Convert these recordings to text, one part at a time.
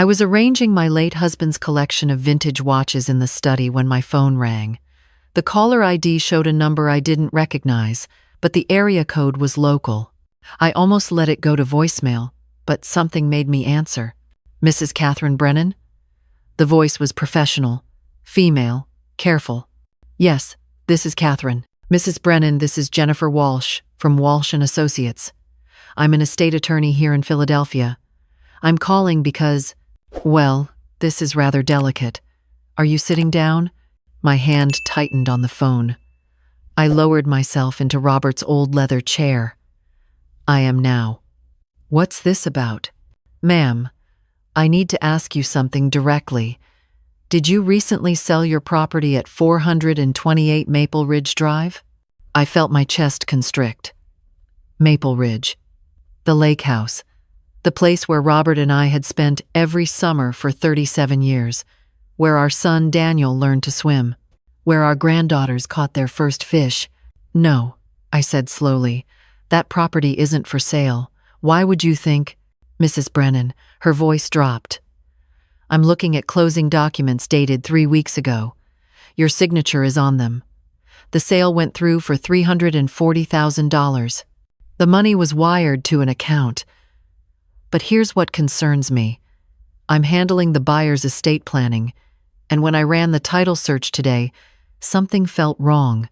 I was arranging my late husband's collection of vintage watches in the study when my phone rang. The caller ID showed a number I didn't recognize, but the area code was local. I almost let it go to voicemail, but something made me answer. Mrs. Catherine Brennan? The voice was professional, female, careful. Yes, this is Catherine. Mrs. Brennan, this is Jennifer Walsh from Walsh & Associates. I'm an estate attorney here in Philadelphia. I'm calling because, well, this is rather delicate. Are you sitting down? My hand tightened on the phone. I lowered myself into Robert's old leather chair. I am now. What's this about? Ma'am, I need to ask you something directly. Did you recently sell your property at 428 Maple Ridge Drive? I felt my chest constrict. Maple Ridge. The lake house. The place where Robert and I had spent every summer for 37 years. Where our son Daniel learned to swim. Where our granddaughters caught their first fish. No, I said slowly. That property isn't for sale. Why would you think? Mrs. Brennan, her voice dropped. I'm looking at closing documents dated 3 weeks ago. Your signature is on them. The sale went through for $340,000. The money was wired to an account. But here's what concerns me. I'm handling the buyer's estate planning, and when I ran the title search today, something felt wrong.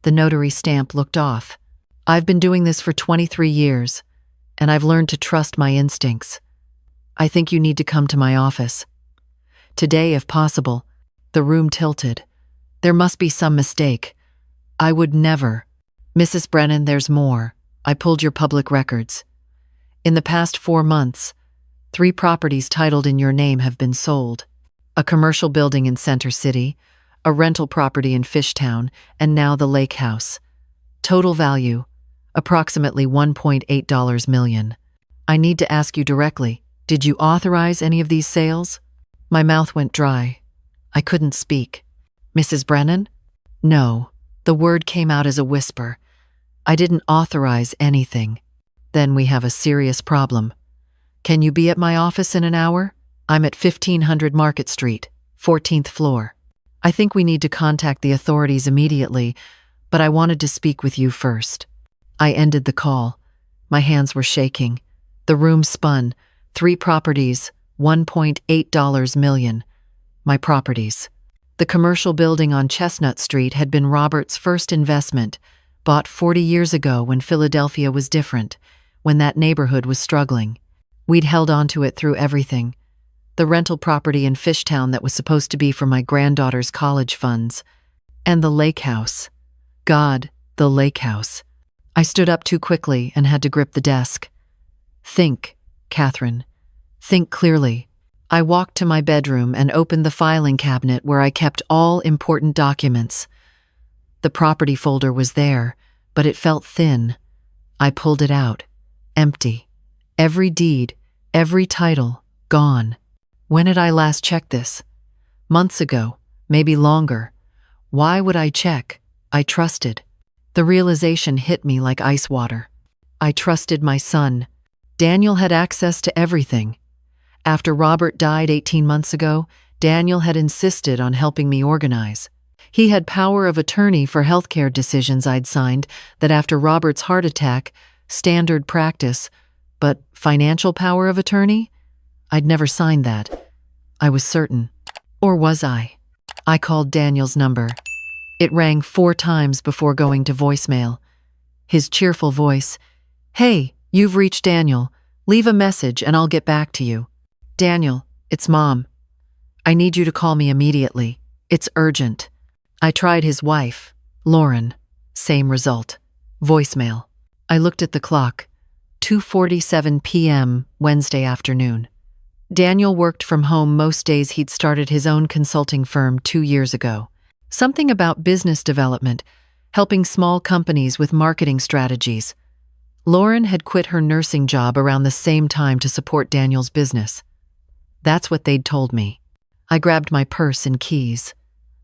The notary stamp looked off. I've been doing this for 23 years, and I've learned to trust my instincts. I think you need to come to my office. Today, if possible. The room tilted. There must be some mistake. I would never. Mrs. Brennan, there's more. I pulled your public records. In the past 4 months, 3 properties titled in your name have been sold. A commercial building in Center City, a rental property in Fishtown, and now the lake house. Total value, approximately $1.8 million. I need to ask you directly, did you authorize any of these sales? My mouth went dry. I couldn't speak. Mrs. Brennan? No. The word came out as a whisper. I didn't authorize anything. Then we have a serious problem. Can you be at my office in an hour? I'm at 1500 Market Street, 14th floor. I think we need to contact the authorities immediately, but I wanted to speak with you first. I ended the call. My hands were shaking. The room spun. 3 properties, $1.8 million. My properties. The commercial building on Chestnut Street had been Robert's first investment, bought 40 years ago when Philadelphia was different, when that neighborhood was struggling. We'd held onto it through everything. The rental property in Fishtown that was supposed to be for my granddaughter's college funds. And the lake house. God, the lake house. I stood up too quickly and had to grip the desk. Think, Catherine. Think clearly. I walked to my bedroom and opened the filing cabinet where I kept all important documents. The property folder was there, but it felt thin. I pulled it out. Empty. Every deed, every title, gone. When had I last checked this? Months ago, maybe longer. Why would I check? I trusted. The realization hit me like ice water. I trusted my son. Daniel had access to everything. After Robert died 18 months ago, Daniel had insisted on helping me organize. He had power of attorney for healthcare decisions I'd signed that after Robert's heart attack, standard practice, but financial power of attorney? I'd never signed that. I was certain. Or was I? I called Daniel's number. It rang 4 times before going to voicemail. His cheerful voice, "Hey, you've reached Daniel. Leave a message and I'll get back to you." "Daniel, it's Mom. I need you to call me immediately. It's urgent." I tried his wife, Lauren. Same result. Voicemail. I looked at the clock. 2:47 p.m. Wednesday afternoon. Daniel worked from home most days. He'd started his own consulting firm 2 years ago. Something about business development, helping small companies with marketing strategies. Lauren had quit her nursing job around the same time to support Daniel's business. That's what they'd told me. I grabbed my purse and keys.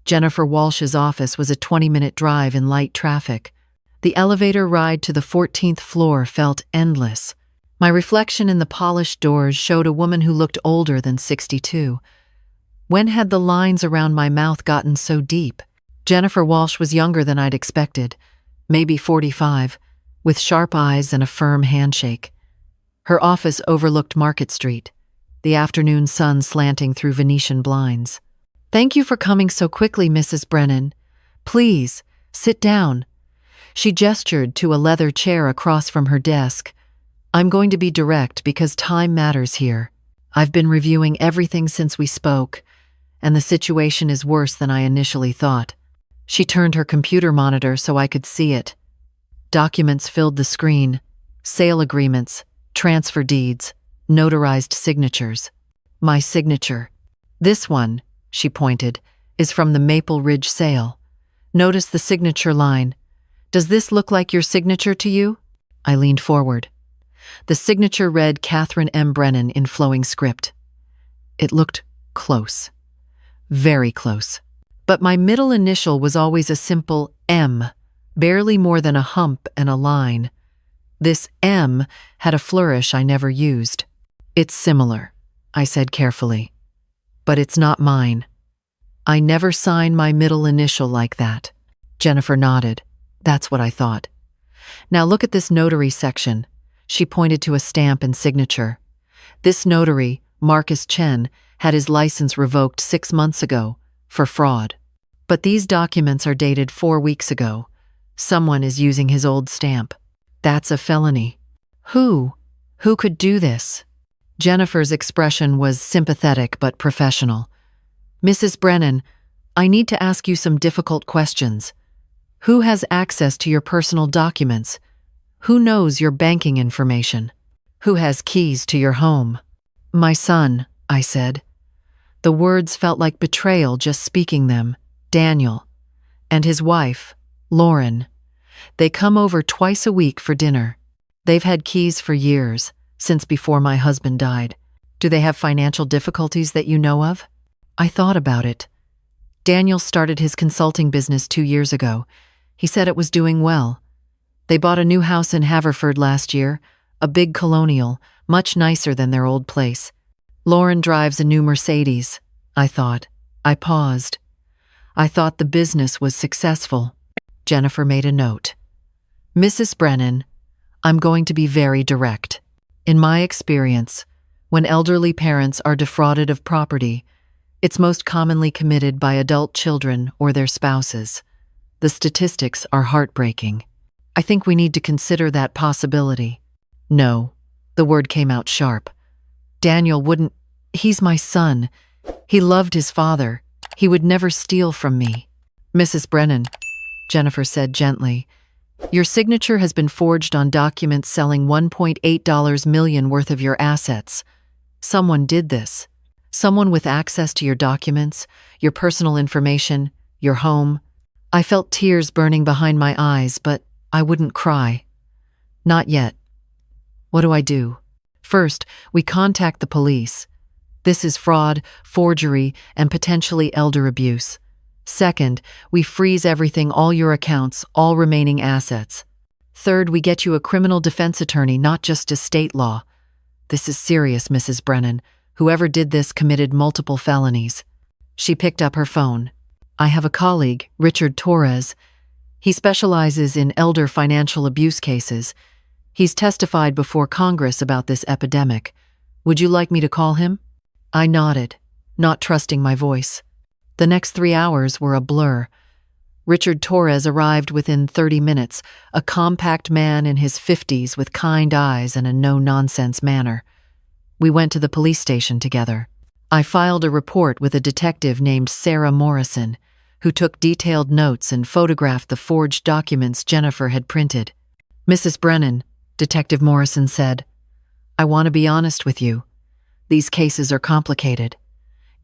Jennifer Walsh's office was a 20-minute drive in light traffic. The elevator ride to the 14th floor felt endless. My reflection in the polished doors showed a woman who looked older than 62. When had the lines around my mouth gotten so deep? Jennifer Walsh was younger than I'd expected, maybe 45, with sharp eyes and a firm handshake. Her office overlooked Market Street, the afternoon sun slanting through Venetian blinds. "Thank you for coming so quickly, Mrs. Brennan. Please, sit down." She gestured to a leather chair across from her desk. "I'm going to be direct because time matters here. I've been reviewing everything since we spoke, and the situation is worse than I initially thought." She turned her computer monitor so I could see it. Documents filled the screen: sale agreements, transfer deeds, notarized signatures. My signature. "This one," she pointed, "is from the Maple Ridge sale. Notice the signature line. Does this look like your signature to you?" I leaned forward. The signature read Catherine M. Brennan in flowing script. It looked close. Very close. But my middle initial was always a simple M, barely more than a hump and a line. This M had a flourish I never used. "It's similar," I said carefully. "But it's not mine. I never sign my middle initial like that." Jennifer nodded. "That's what I thought. Now look at this notary section." She pointed to a stamp and signature. "This notary, Marcus Chen, had his license revoked 6 months ago for fraud. But these documents are dated 4 weeks ago. Someone is using his old stamp. That's a felony." Who could do this?" Jennifer's expression was sympathetic but professional. "Mrs. Brennan, I need to ask you some difficult questions. Who has access to your personal documents? Who knows your banking information? Who has keys to your home?" "My son," I said. The words felt like betrayal just speaking them. "Daniel. And his wife, Lauren. They come over twice a week for dinner. They've had keys for years, since before my husband died. Do they have financial difficulties that you know of?" I thought about it. Daniel started his consulting business 2 years ago. He said it was doing well. They bought a new house in Haverford last year, a big colonial, much nicer than their old place. Lauren drives a new Mercedes, I thought. I paused. I thought the business was successful. Jennifer made a note. "Mrs. Brennan, I'm going to be very direct. In my experience, when elderly parents are defrauded of property, it's most commonly committed by adult children or their spouses. The statistics are heartbreaking. I think we need to consider that possibility." "No," the word came out sharp. "Daniel wouldn't. He's my son. He loved his father. He would never steal from me." "Mrs. Brennan," Jennifer said gently, "your signature has been forged on documents selling $1.8 million worth of your assets. Someone did this. Someone with access to your documents, your personal information, your home." I felt tears burning behind my eyes, but I wouldn't cry. "Not yet. What do I do?" "First, we contact the police. This is fraud, forgery, and potentially elder abuse. Second, we freeze everything, all your accounts, all remaining assets. Third, we get you a criminal defense attorney, not just estate law. This is serious, Mrs. Brennan. Whoever did this committed multiple felonies." She picked up her phone. "I have a colleague, Richard Torres. He specializes in elder financial abuse cases. He's testified before Congress about this epidemic. Would you like me to call him?" I nodded, not trusting my voice. The next 3 hours were a blur. Richard Torres arrived within 30 minutes, a compact man in his 50s with kind eyes and a no-nonsense manner. We went to the police station together. I filed a report with a detective named Sarah Morrison, who took detailed notes and photographed the forged documents Jennifer had printed. "Mrs. Brennan," Detective Morrison said, "I want to be honest with you. These cases are complicated.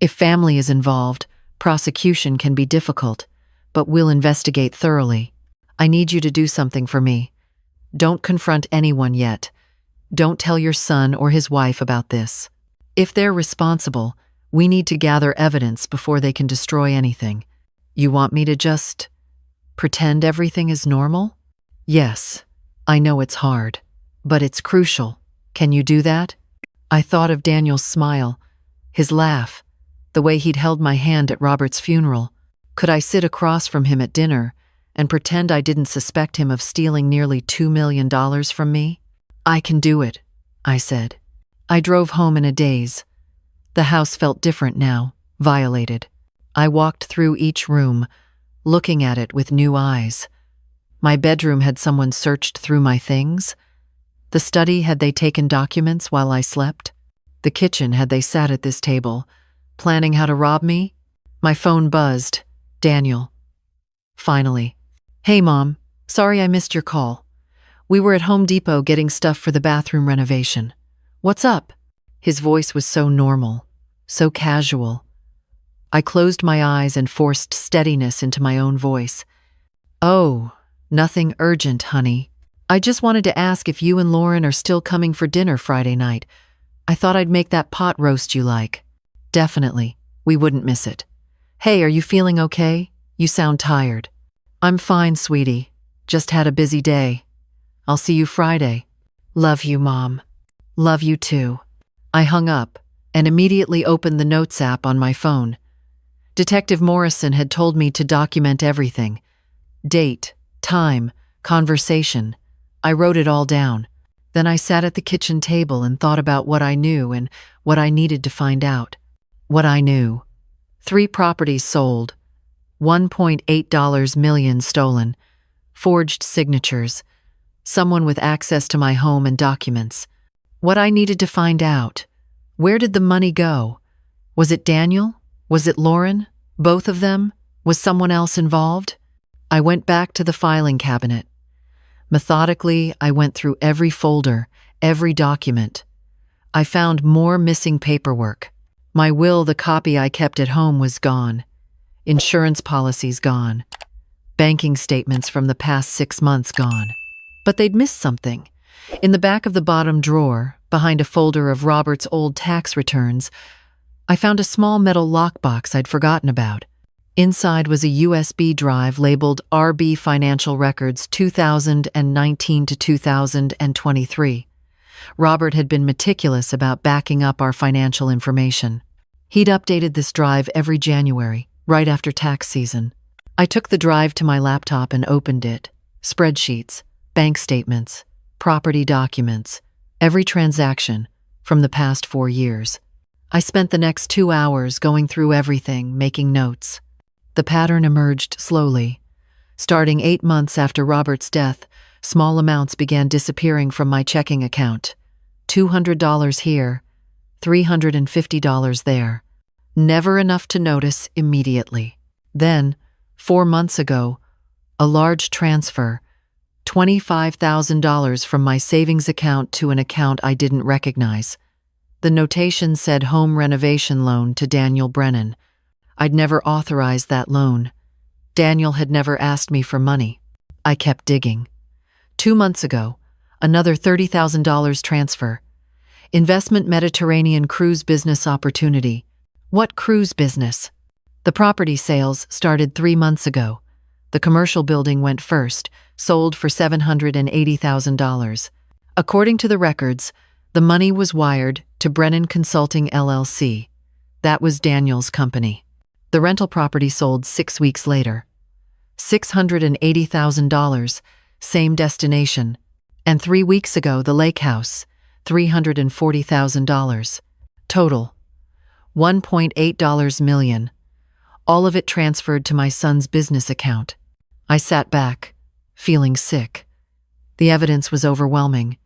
If family is involved, prosecution can be difficult, but we'll investigate thoroughly. I need you to do something for me. Don't confront anyone yet. Don't tell your son or his wife about this. If they're responsible, we need to gather evidence before they can destroy anything. You want me to just pretend everything is normal?" "Yes, I know it's hard, but it's crucial. Can you do that? I thought of Daniel's smile, his laugh, the way he'd held my hand at Robert's funeral. Could I sit across from him at dinner and pretend I didn't suspect him of stealing nearly $2 million from me? I can do it, I said. I drove home in a daze. The house felt different now, violated. I walked through each room, looking at it with new eyes. My bedroom, had someone searched through my things? The study, had they taken documents while I slept? The kitchen, had they sat at this table, planning how to rob me? My phone buzzed. Daniel. Finally. Hey, Mom. Sorry I missed your call. We were at Home Depot getting stuff for the bathroom renovation. What's up? His voice was so normal, so casual. I closed my eyes and forced steadiness into my own voice. Oh, nothing urgent, honey. I just wanted to ask if you and Lauren are still coming for dinner Friday night. I thought I'd make that pot roast you like. Definitely. We wouldn't miss it. Hey, are you feeling okay? You sound tired. I'm fine, sweetie. Just had a busy day. I'll see you Friday. Love you, Mom. Love you too. I hung up and immediately opened the Notes app on my phone. Detective Morrison had told me to document everything. Date, time, conversation. I wrote it all down. Then I sat at the kitchen table and thought about what I knew and what I needed to find out. What I knew. 3 properties sold. $1.8 million stolen. Forged signatures. Someone with access to my home and documents. What I needed to find out. Where did the money go? Was it Daniel? Was it Lauren? Both of them? Was someone else involved? I went back to the filing cabinet. Methodically, I went through every folder, every document. I found more missing paperwork. My will, the copy I kept at home, was gone. Insurance policies gone. Banking statements from the past 6 months gone. But they'd missed something. In the back of the bottom drawer, behind a folder of Robert's old tax returns, I found a small metal lockbox I'd forgotten about. Inside was a USB drive labeled RB Financial Records 2019 to 2023. Robert had been meticulous about backing up our financial information. He'd updated this drive every January, right after tax season. I took the drive to my laptop and opened it. Spreadsheets, bank statements, property documents, every transaction from the past 4 years. I spent the next 2 hours going through everything, making notes. The pattern emerged slowly. Starting 8 months after Robert's death, small amounts began disappearing from my checking account. $200 here, $350 there. Never enough to notice immediately. Then, 4 months ago, a large transfer, $25,000 from my savings account to an account I didn't recognize. The notation said home renovation loan to Daniel Brennan. I'd never authorized that loan. Daniel had never asked me for money. I kept digging. 2 months ago, another $30,000 transfer. Investment Mediterranean cruise business opportunity. What cruise business? The property sales started 3 months ago. The commercial building went first, sold for $780,000. According to the records, the money was wired to Brennan Consulting LLC. That was Daniel's company. The rental property sold 6 weeks later. $680,000, same destination. And 3 weeks ago, the lake house, $340,000. Total, $1.8 million. All of it transferred to my son's business account. I sat back, feeling sick. The evidence was overwhelming,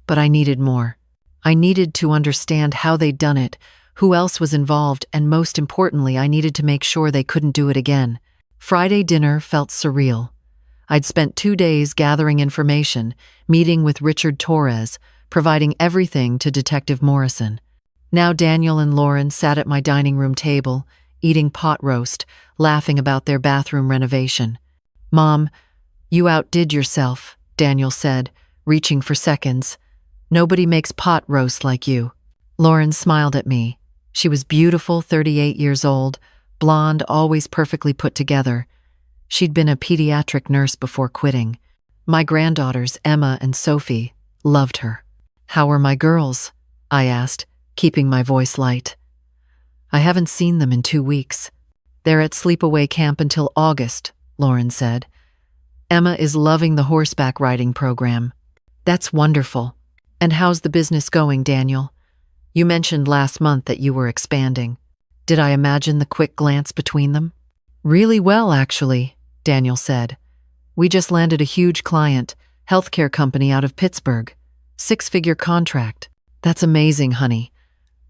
but I needed more. I needed to understand how they'd done it, who else was involved, and most importantly, I needed to make sure they couldn't do it again. Friday dinner felt surreal. I'd spent 2 days gathering information, meeting with Richard Torres, providing everything to Detective Morrison. Now Daniel and Lauren sat at my dining room table, eating pot roast, laughing about their bathroom renovation. "Mom, you outdid yourself," Daniel said, reaching for seconds. "Nobody makes pot roast like you." Lauren smiled at me. She was beautiful, 38 years old, blonde, always perfectly put together. She'd been a pediatric nurse before quitting. My granddaughters, Emma and Sophie, loved her. How are my girls? I asked, keeping my voice light. I haven't seen them in 2 weeks. They're at sleepaway camp until August, Lauren said. Emma is loving the horseback riding program. That's wonderful. And how's the business going, Daniel? You mentioned last month that you were expanding. Did I imagine the quick glance between them? Really well, actually, Daniel said. We just landed a huge client, healthcare company out of Pittsburgh. 6-figure contract. That's amazing, honey.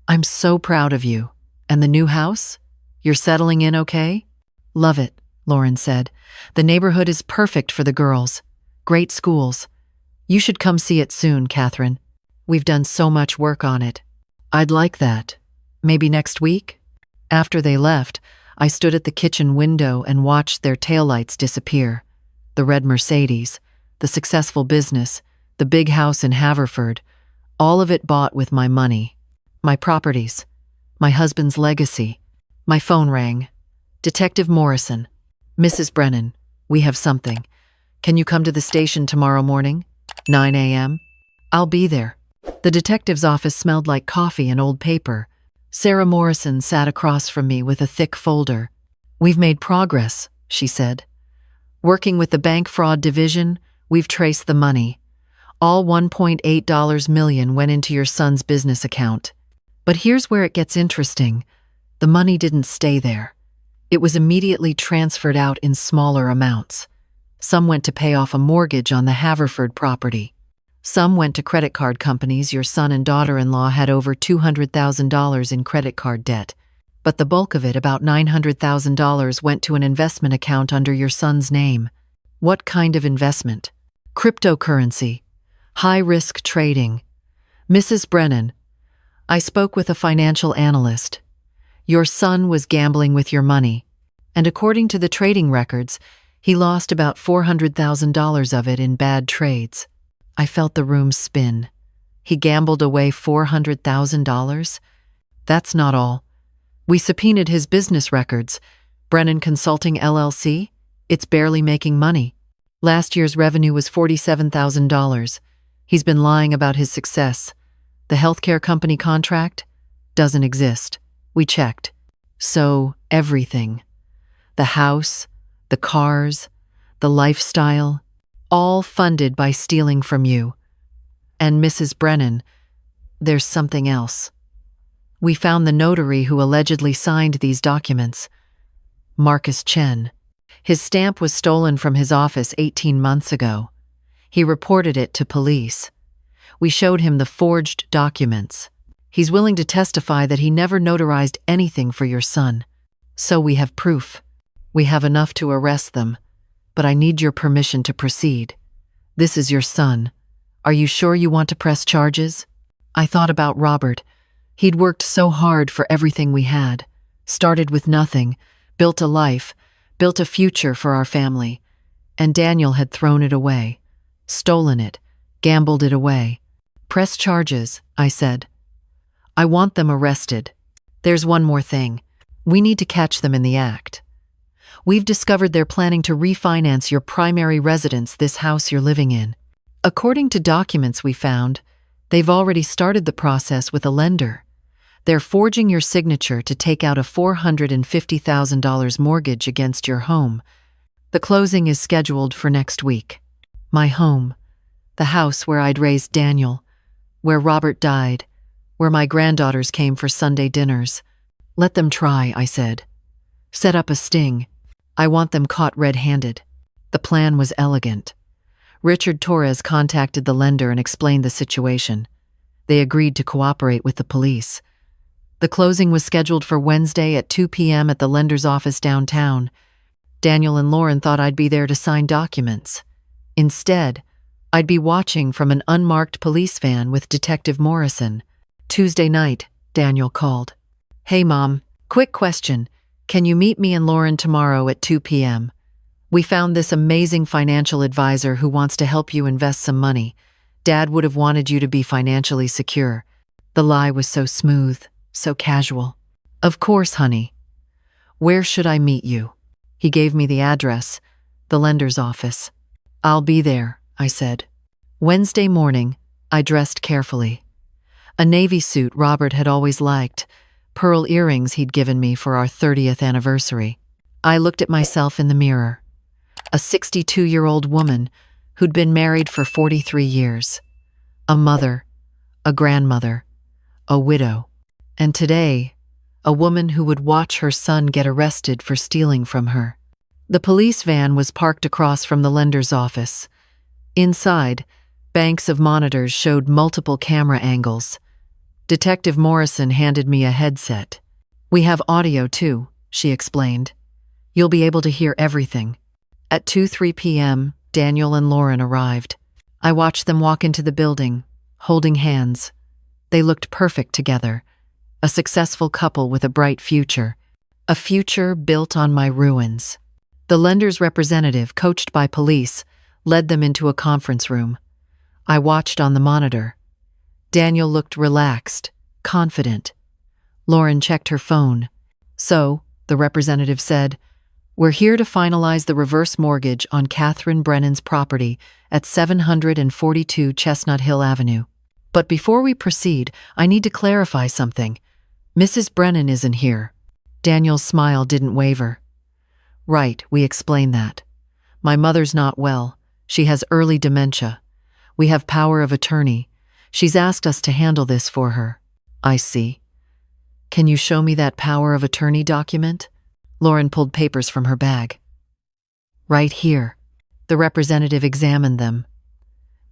I'm so proud of you. And the new house? You're settling in okay? Love it, Lauren said. The neighborhood is perfect for the girls. Great schools. You should come see it soon, Catherine. We've done so much work on it. I'd like that. Maybe next week? After they left, I stood at the kitchen window and watched their taillights disappear. The red Mercedes, the successful business, the big house in Haverford, all of it bought with my money. My properties, my husband's legacy. My phone rang. Detective Morrison. Mrs. Brennan, we have something. Can you come to the station tomorrow morning? 9 a.m.? I'll be there. The detective's office smelled like coffee and old paper. Sarah Morrison sat across from me with a thick folder. We've made progress, she said. Working with the bank fraud division, we've traced the money. All $1.8 million went into your son's business account. But here's where it gets interesting. The money didn't stay there. It was immediately transferred out in smaller amounts. Some went to pay off a mortgage on the Haverford property. Some went to credit card companies. Your son and daughter-in-law had over $200,000 in credit card debt. But the bulk of it, about $900,000, went to an investment account under your son's name. What kind of investment? Cryptocurrency. High-risk trading. Mrs. Brennan, I spoke with a financial analyst. Your son was gambling with your money, and according to the trading records, he lost about $400,000 of it in bad trades. I felt the room spin. He gambled away $400,000? That's not all. We subpoenaed his business records. Brennan Consulting LLC? It's barely making money. Last year's revenue was $47,000. He's been lying about his success. The healthcare company contract? Doesn't exist. We checked. So, everything. The house, the cars, the lifestyle, all funded by stealing from you. And Mrs. Brennan, there's something else. We found the notary who allegedly signed these documents. Marcus Chen. His stamp was stolen from his office 18 months ago. He reported it to police. We showed him the forged documents. He's willing to testify that he never notarized anything for your son. So we have proof. We have enough to arrest them, but I need your permission to proceed. This is your son. Are you sure you want to press charges? I thought about Robert. He'd worked so hard for everything we had. Started with nothing, built a life, built a future for our family. And Daniel had thrown it away. Stolen it, gambled it away. Press charges, I said. I want them arrested. There's one more thing. We need to catch them in the act. We've discovered they're planning to refinance your primary residence, this house you're living in. According to documents we found, they've already started the process with a lender. They're forging your signature to take out a $450,000 mortgage against your home. The closing is scheduled for next week. My home, the house where I'd raised Daniel, where Robert died, where my granddaughters came for Sunday dinners. Let them try, I said. Set up a sting. I want them caught red-handed. The plan was elegant. Richard Torres contacted the lender and explained the situation. They agreed to cooperate with the police. The closing was scheduled for Wednesday at 2 p.m. at the lender's office downtown. Daniel and Lauren thought I'd be there to sign documents. Instead, I'd be watching from an unmarked police van with Detective Morrison. Tuesday night, Daniel called. Hey, Mom, quick question. Can you meet me and Lauren tomorrow at 2 p.m.? We found this amazing financial advisor who wants to help you invest some money. Dad would have wanted you to be financially secure. The lie was so smooth, so casual. Of course, honey. Where should I meet you? He gave me the address, the lender's office. I'll be there, I said. Wednesday morning, I dressed carefully. A navy suit Robert had always liked, pearl earrings he'd given me for our 30th anniversary. I looked at myself in the mirror. A 62-year-old woman who'd been married for 43 years. A mother, a grandmother, a widow. And today, a woman who would watch her son get arrested for stealing from her. The police van was parked across from the lender's office. Inside, banks of monitors showed multiple camera angles. Detective Morrison handed me a headset. "We have audio too," she explained. "You'll be able to hear everything." At 2:03 p.m., Daniel and Lauren arrived. I watched them walk into the building, holding hands. They looked perfect together. A successful couple with a bright future. A future built on my ruins. The lender's representative, coached by police, led them into a conference room. I watched on the monitor. Daniel looked relaxed, confident. Lauren checked her phone. "So," the representative said, "we're here to finalize the reverse mortgage on Catherine Brennan's property at 742 Chestnut Hill Avenue. But before we proceed, I need to clarify something. Mrs. Brennan isn't here." Daniel's smile didn't waver. "Right, we explained that. My mother's not well. She has early dementia. We have power of attorney. She's asked us to handle this for her." "I see. Can you show me that power of attorney document?" Lauren pulled papers from her bag. "Right here." The representative examined them.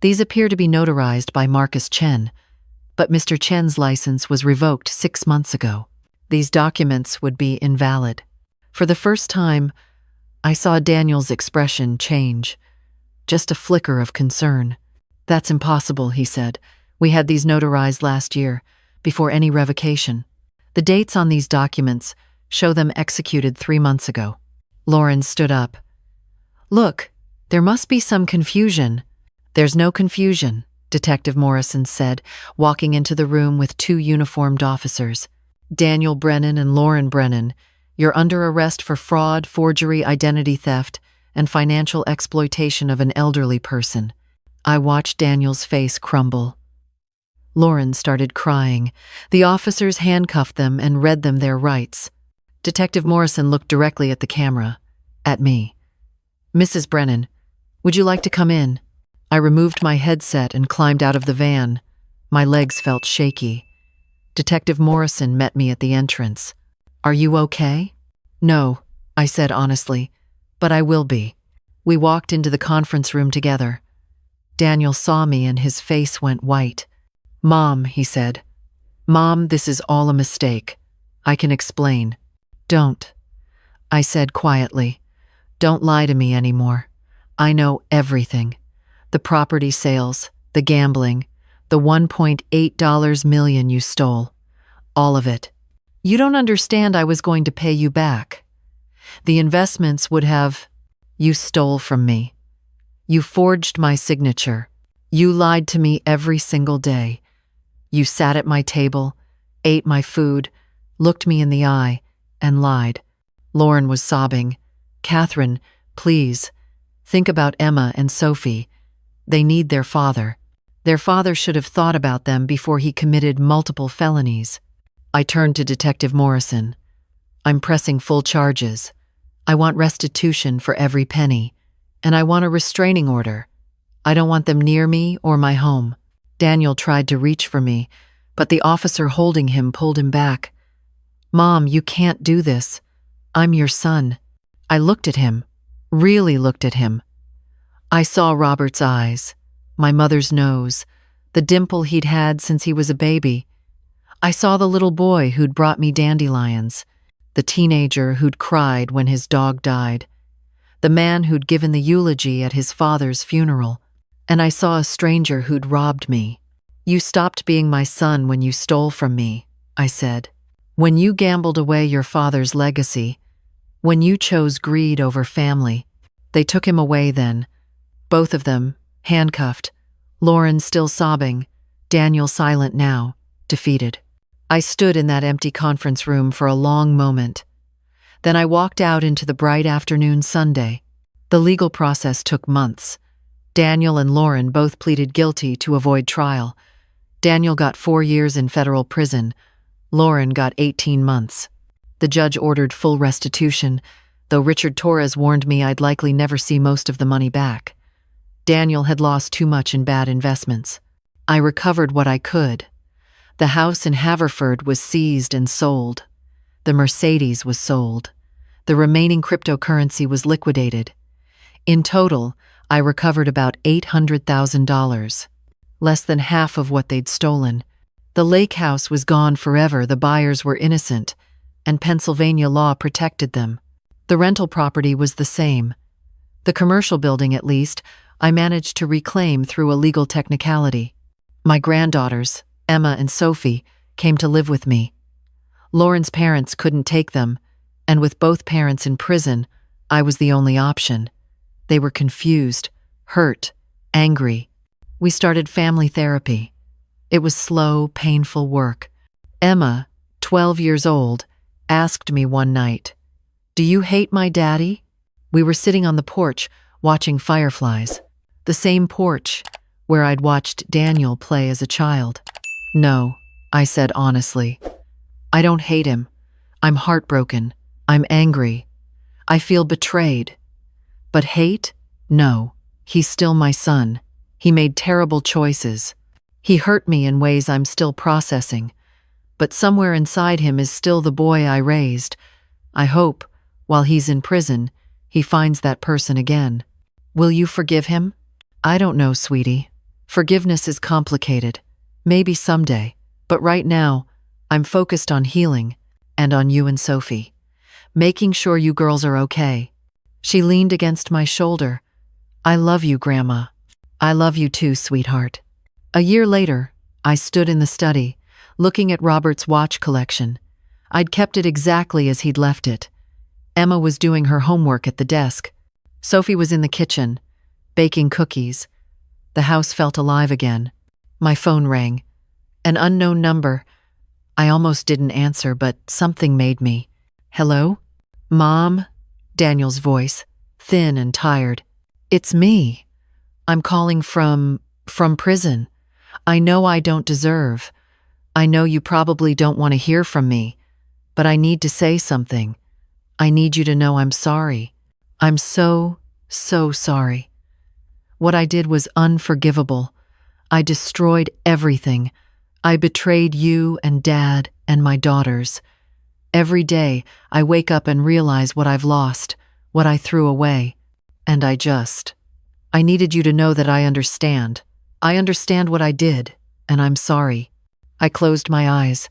"These appear to be notarized by Marcus Chen, but Mr. Chen's license was revoked 6 months ago. These documents would be invalid." For the first time, I saw Daniel's expression change. Just a flicker of concern. "That's impossible," he said. "We had these notarized last year, before any revocation. The dates on these documents show them executed 3 months ago." Lauren stood up. "Look, there must be some confusion." "There's no confusion," Detective Morrison said, walking into the room with 2 uniformed officers. "Daniel Brennan and Lauren Brennan, you're under arrest for fraud, forgery, identity theft, and financial exploitation of an elderly person." I watched Daniel's face crumble. Lauren started crying. The officers handcuffed them and read them their rights. Detective Morrison looked directly at the camera, at me. "Mrs. Brennan, would you like to come in?" I removed my headset and climbed out of the van. My legs felt shaky. Detective Morrison met me at the entrance. "Are you okay?" "No," I said honestly, "but I will be." We walked into the conference room together. Daniel saw me and his face went white. "Mom," he said. "Mom, this is all a mistake. I can explain." "Don't," I said quietly. "Don't lie to me anymore. I know everything. The property sales, the gambling, the $1.8 million you stole. All of it. You don't understand I was going to pay you back. The investments would have... You stole from me. You forged my signature. You lied to me every single day. You sat at my table, ate my food, looked me in the eye, and lied." Lauren was sobbing. "Catherine, please, think about Emma and Sophie. They need their father. Their father should have thought about them before he committed multiple felonies." I turned to Detective Morrison. "I'm pressing full charges. I want restitution for every penny, and I want a restraining order. I don't want them near me or my home." Daniel tried to reach for me, but the officer holding him pulled him back. "Mom, you can't do this. I'm your son." I looked at him, really looked at him. I saw Robert's eyes, my mother's nose, the dimple he'd had since he was a baby. I saw the little boy who'd brought me dandelions, the teenager who'd cried when his dog died, the man who'd given the eulogy at his father's funeral. And I saw a stranger who'd robbed me. "You stopped being my son when you stole from me," I said. "When you gambled away your father's legacy, when you chose greed over family." They took him away then, both of them, handcuffed, Lauren still sobbing, Daniel silent now, defeated. I stood in that empty conference room for a long moment. Then I walked out into the bright afternoon Sunday. The legal process took months. Daniel and Lauren both pleaded guilty to avoid trial. Daniel got 4 years in federal prison. Lauren got 18 months. The judge ordered full restitution, though Richard Torres warned me I'd likely never see most of the money back. Daniel had lost too much in bad investments. I recovered what I could. The house in Haverford was seized and sold. The Mercedes was sold. The remaining cryptocurrency was liquidated. In total, I recovered about $800,000, less than half of what they'd stolen. The lake house was gone forever, the buyers were innocent, and Pennsylvania law protected them. The rental property was the same. The commercial building, at least, I managed to reclaim through a legal technicality. My granddaughters, Emma and Sophie, came to live with me. Lauren's parents couldn't take them, and with both parents in prison, I was the only option. They were confused, hurt, angry. We started family therapy. It was slow, painful work. Emma, 12 years old, asked me one night, "Do you hate my daddy?" We were sitting on the porch, watching fireflies. The same porch where I'd watched Daniel play as a child. "No," I said honestly. "I don't hate him. I'm heartbroken. I'm angry. I feel betrayed. But hate? No. He's still my son. He made terrible choices. He hurt me in ways I'm still processing. But somewhere inside him is still the boy I raised. I hope, while he's in prison, he finds that person again. Will you forgive him?" "I don't know, sweetie. Forgiveness is complicated. Maybe someday. But right now, I'm focused on healing, and on you and Sophie. Making sure you girls are okay." She leaned against my shoulder. "I love you, Grandma." "I love you too, sweetheart." A year later, I stood in the study, looking at Robert's watch collection. I'd kept it exactly as he'd left it. Emma was doing her homework at the desk. Sophie was in the kitchen, baking cookies. The house felt alive again. My phone rang. An unknown number. I almost didn't answer, but something made me. "Hello? Mom?" Daniel's voice, thin and tired. "It's me. I'm calling from prison. I know I don't deserve. I know you probably don't want to hear from me, but I need to say something. I need you to know I'm sorry. I'm so sorry. What I did was unforgivable. I destroyed everything. I betrayed you and Dad and my daughters. Every day, I wake up and realize what I've lost, what I threw away. And I needed you to know that I understand. I understand what I did, and I'm sorry." I closed my eyes,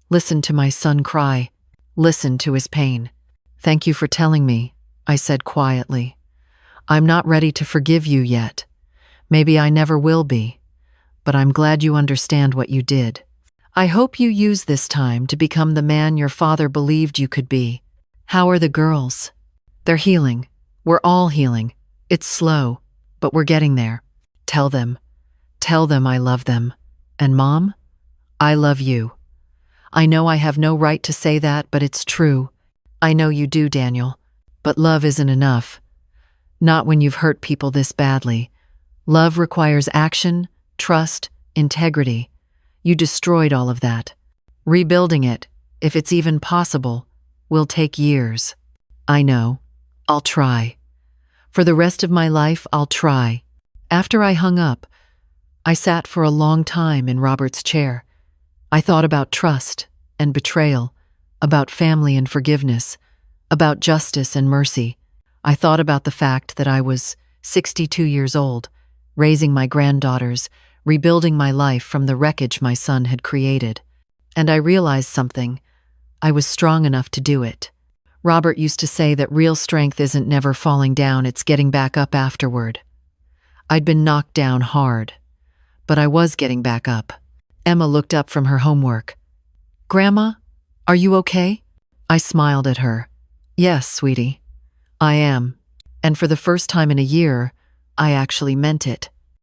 listened to my son cry, listened to his pain. "Thank you for telling me," I said quietly. "I'm not ready to forgive you yet. Maybe I never will be. But I'm glad you understand what you did. I hope you use this time to become the man your father believed you could be." "How are the girls?" "They're healing. We're all healing. It's slow, but we're getting there. Tell them I love them. And Mom, I love you. I know I have no right to say that, but it's true. I know you do, Daniel. But love isn't enough. Not when you've hurt people this badly. Love requires action, trust, integrity. You destroyed all of that. Rebuilding it, if it's even possible, will take years. I know. I'll try. For the rest of my life, I'll try." After I hung up, I sat for a long time in Robert's chair. I thought about trust and betrayal, about family and forgiveness, about justice and mercy. I thought about the fact that I was 62 years old, raising my granddaughters, rebuilding my life from the wreckage my son had created. And I realized something. I was strong enough to do it. Robert used to say that real strength isn't never falling down, it's getting back up afterward. I'd been knocked down hard, but I was getting back up. Emma looked up from her homework. "Grandma, are you okay?" I smiled at her. "Yes, sweetie, I am. And for the first time in a year, I actually meant it."